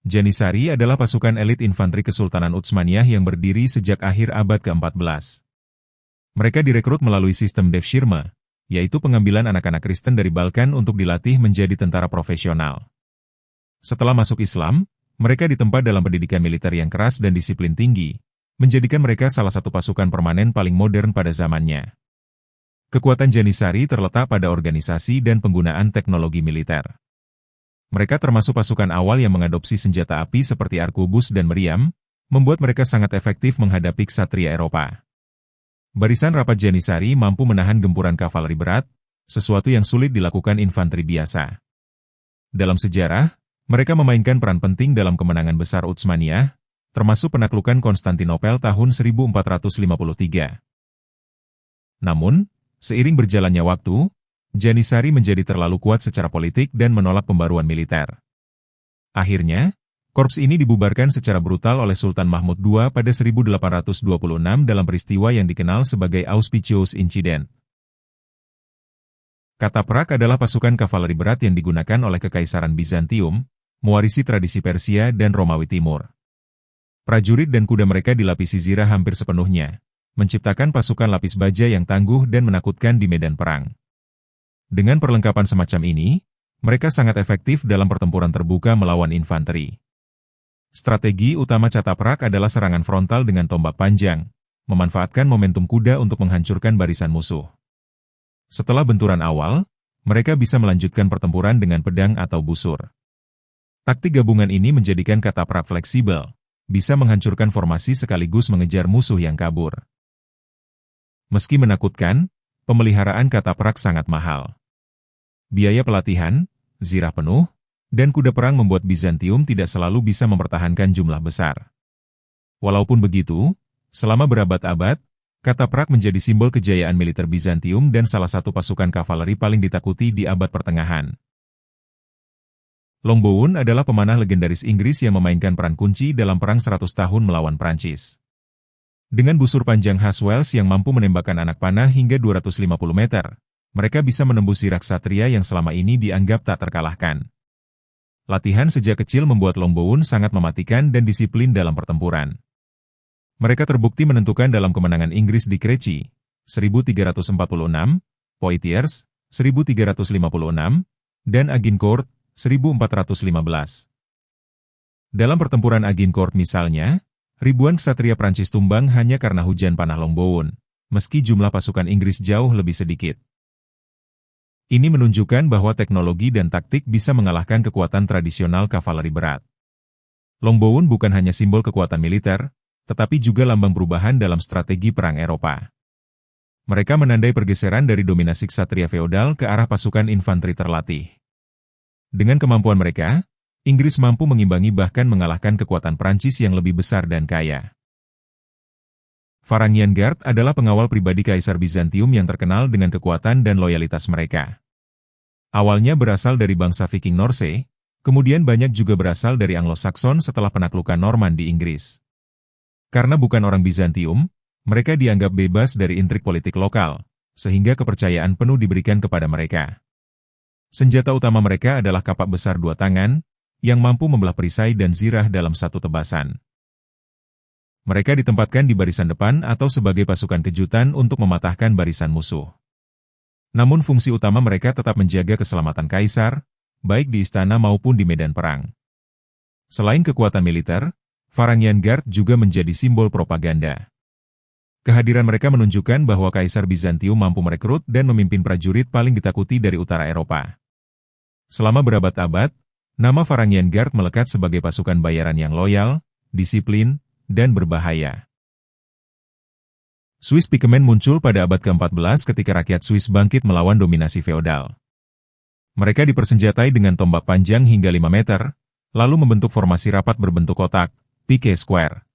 Janissary adalah pasukan elit infanteri Kesultanan Utsmaniyah yang berdiri sejak akhir abad ke-14. Mereka direkrut melalui sistem devshirme, yaitu pengambilan anak-anak Kristen dari Balkan untuk dilatih menjadi tentara profesional. Setelah masuk Islam, mereka ditempa dalam pendidikan militer yang keras dan disiplin tinggi, menjadikan mereka salah satu pasukan permanen paling modern pada zamannya. Kekuatan Janissary terletak pada organisasi dan penggunaan teknologi militer. Mereka termasuk pasukan awal yang mengadopsi senjata api seperti arkubus dan meriam, membuat mereka sangat efektif menghadapi ksatria Eropa. Barisan rapat Janissary mampu menahan gempuran kavaleri berat, sesuatu yang sulit dilakukan infanteri biasa. Dalam sejarah, mereka memainkan peran penting dalam kemenangan besar Utsmaniyah, termasuk penaklukan Konstantinopel tahun 1453. Namun, seiring berjalannya waktu, Janissary menjadi terlalu kuat secara politik dan menolak pembaruan militer. Akhirnya, korps ini dibubarkan secara brutal oleh Sultan Mahmud II pada 1826 dalam peristiwa yang dikenal sebagai Auspicious Incident. Kataprak adalah pasukan kavaleri berat yang digunakan oleh Kekaisaran Bizantium, mewarisi tradisi Persia dan Romawi Timur. Prajurit dan kuda mereka dilapisi zirah hampir sepenuhnya, menciptakan pasukan lapis baja yang tangguh dan menakutkan di medan perang. Dengan perlengkapan semacam ini, mereka sangat efektif dalam pertempuran terbuka melawan infanteri. Strategi utama Cataprak adalah serangan frontal dengan tombak panjang, memanfaatkan momentum kuda untuk menghancurkan barisan musuh. Setelah benturan awal, mereka bisa melanjutkan pertempuran dengan pedang atau busur. Taktik gabungan ini menjadikan Cataprak fleksibel, bisa menghancurkan formasi sekaligus mengejar musuh yang kabur. Meski menakutkan, pemeliharaan Cataprak sangat mahal. Biaya pelatihan, zirah penuh, dan kuda perang membuat Bizantium tidak selalu bisa mempertahankan jumlah besar. Walaupun begitu, selama berabad-abad, Cataprak menjadi simbol kejayaan militer Bizantium dan salah satu pasukan kavaleri paling ditakuti di abad pertengahan. Longbown adalah pemanah legendaris Inggris yang memainkan peran kunci dalam Perang 100 Tahun melawan Prancis. Dengan busur panjang khas Wales yang mampu menembakkan anak panah hingga 250 meter, mereka bisa menembus zirah ksatria yang selama ini dianggap tak terkalahkan. Latihan sejak kecil membuat Longbown sangat mematikan dan disiplin dalam pertempuran. Mereka terbukti menentukan dalam kemenangan Inggris di Crécy, 1346, Poitiers, 1356, dan Agincourt, 1415. Dalam pertempuran Agincourt misalnya, ribuan ksatria Prancis tumbang hanya karena hujan panah Longbown, meski jumlah pasukan Inggris jauh lebih sedikit. Ini menunjukkan bahwa teknologi dan taktik bisa mengalahkan kekuatan tradisional kavaleri berat. Longbown bukan hanya simbol kekuatan militer, tetapi juga lambang perubahan dalam strategi perang Eropa. Mereka menandai pergeseran dari dominasi ksatria feodal ke arah pasukan infanteri terlatih. Dengan kemampuan mereka, Inggris mampu mengimbangi bahkan mengalahkan kekuatan Prancis yang lebih besar dan kaya. Varangian Guard adalah pengawal pribadi Kaisar Bizantium yang terkenal dengan kekuatan dan loyalitas mereka. Awalnya berasal dari bangsa Viking Norse, kemudian banyak juga berasal dari Anglo-Saxon setelah penaklukan Norman di Inggris. Karena bukan orang Bizantium, mereka dianggap bebas dari intrik politik lokal, sehingga kepercayaan penuh diberikan kepada mereka. Senjata utama mereka adalah kapak besar 2 tangan, yang mampu membelah perisai dan zirah dalam satu tebasan. Mereka ditempatkan di barisan depan atau sebagai pasukan kejutan untuk mematahkan barisan musuh. Namun fungsi utama mereka tetap menjaga keselamatan kaisar, baik di istana maupun di medan perang. Selain kekuatan militer, Varangian Guard juga menjadi simbol propaganda. Kehadiran mereka menunjukkan bahwa Kaisar Bizantium mampu merekrut dan memimpin prajurit paling ditakuti dari utara Eropa. Selama berabad-abad, nama Varangian Guard melekat sebagai pasukan bayaran yang loyal, disiplin, dan berbahaya. Swiss Pikemen muncul pada abad ke-14 ketika rakyat Swiss bangkit melawan dominasi feodal. Mereka dipersenjatai dengan tombak panjang hingga 5 meter, lalu membentuk formasi rapat berbentuk kotak, piquet square.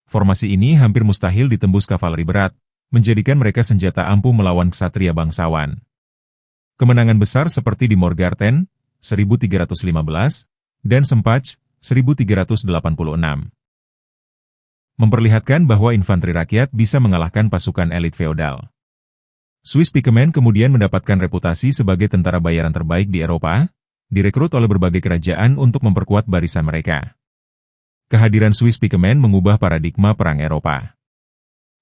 Formasi ini hampir mustahil ditembus kavaleri berat, menjadikan mereka senjata ampuh melawan ksatria bangsawan. Kemenangan besar seperti di Morgarten, 1315, dan Sempach, 1386. Memperlihatkan bahwa infanteri rakyat bisa mengalahkan pasukan elit feodal. Swiss Pikemen kemudian mendapatkan reputasi sebagai tentara bayaran terbaik di Eropa, direkrut oleh berbagai kerajaan untuk memperkuat barisan mereka. Kehadiran Swiss pikemen mengubah paradigma perang Eropa.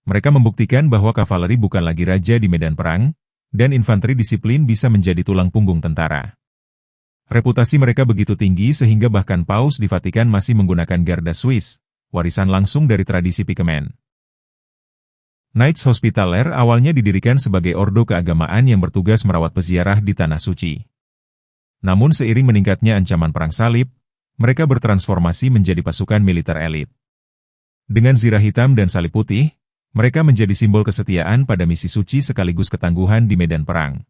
Mereka membuktikan bahwa kavaleri bukan lagi raja di medan perang, dan infanteri disiplin bisa menjadi tulang punggung tentara. Reputasi mereka begitu tinggi sehingga bahkan Paus di Vatikan masih menggunakan Garda Swiss, warisan langsung dari tradisi pikemen. Knights Hospitaller awalnya didirikan sebagai ordo keagamaan yang bertugas merawat peziarah di Tanah Suci. Namun seiring meningkatnya ancaman perang salib, mereka bertransformasi menjadi pasukan militer elit. Dengan zirah hitam dan salib putih, mereka menjadi simbol kesetiaan pada misi suci sekaligus ketangguhan di medan perang.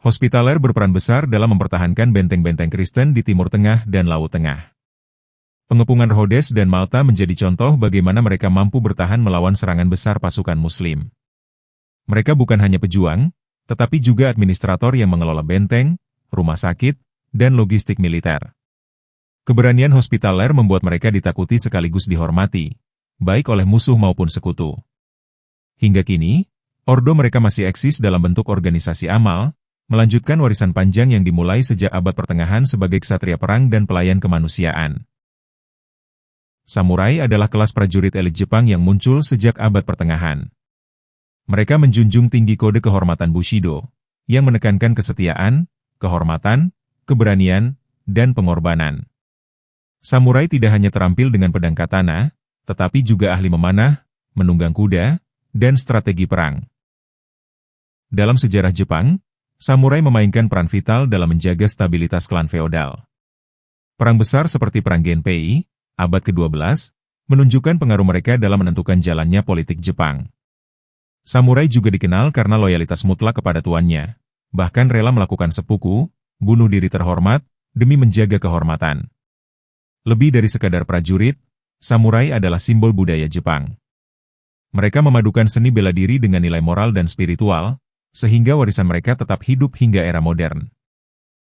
Hospitaller berperan besar dalam mempertahankan benteng-benteng Kristen di Timur Tengah dan Laut Tengah. Pengepungan Rhodes dan Malta menjadi contoh bagaimana mereka mampu bertahan melawan serangan besar pasukan Muslim. Mereka bukan hanya pejuang, tetapi juga administrator yang mengelola benteng, rumah sakit, dan logistik militer. Keberanian Hospitaller membuat mereka ditakuti sekaligus dihormati, baik oleh musuh maupun sekutu. Hingga kini, ordo mereka masih eksis dalam bentuk organisasi amal, melanjutkan warisan panjang yang dimulai sejak abad pertengahan sebagai ksatria perang dan pelayan kemanusiaan. Samurai adalah kelas prajurit elit Jepang yang muncul sejak abad pertengahan. Mereka menjunjung tinggi kode kehormatan Bushido, yang menekankan kesetiaan, kehormatan, keberanian, dan pengorbanan. Samurai tidak hanya terampil dengan pedang katana, tetapi juga ahli memanah, menunggang kuda, dan strategi perang. Dalam sejarah Jepang, samurai memainkan peran vital dalam menjaga stabilitas klan feodal. Perang besar seperti Perang Genpei, abad ke-12, menunjukkan pengaruh mereka dalam menentukan jalannya politik Jepang. Samurai juga dikenal karena loyalitas mutlak kepada tuannya, bahkan rela melakukan seppuku, bunuh diri terhormat, demi menjaga kehormatan. Lebih dari sekadar prajurit, samurai adalah simbol budaya Jepang. Mereka memadukan seni bela diri dengan nilai moral dan spiritual, sehingga warisan mereka tetap hidup hingga era modern.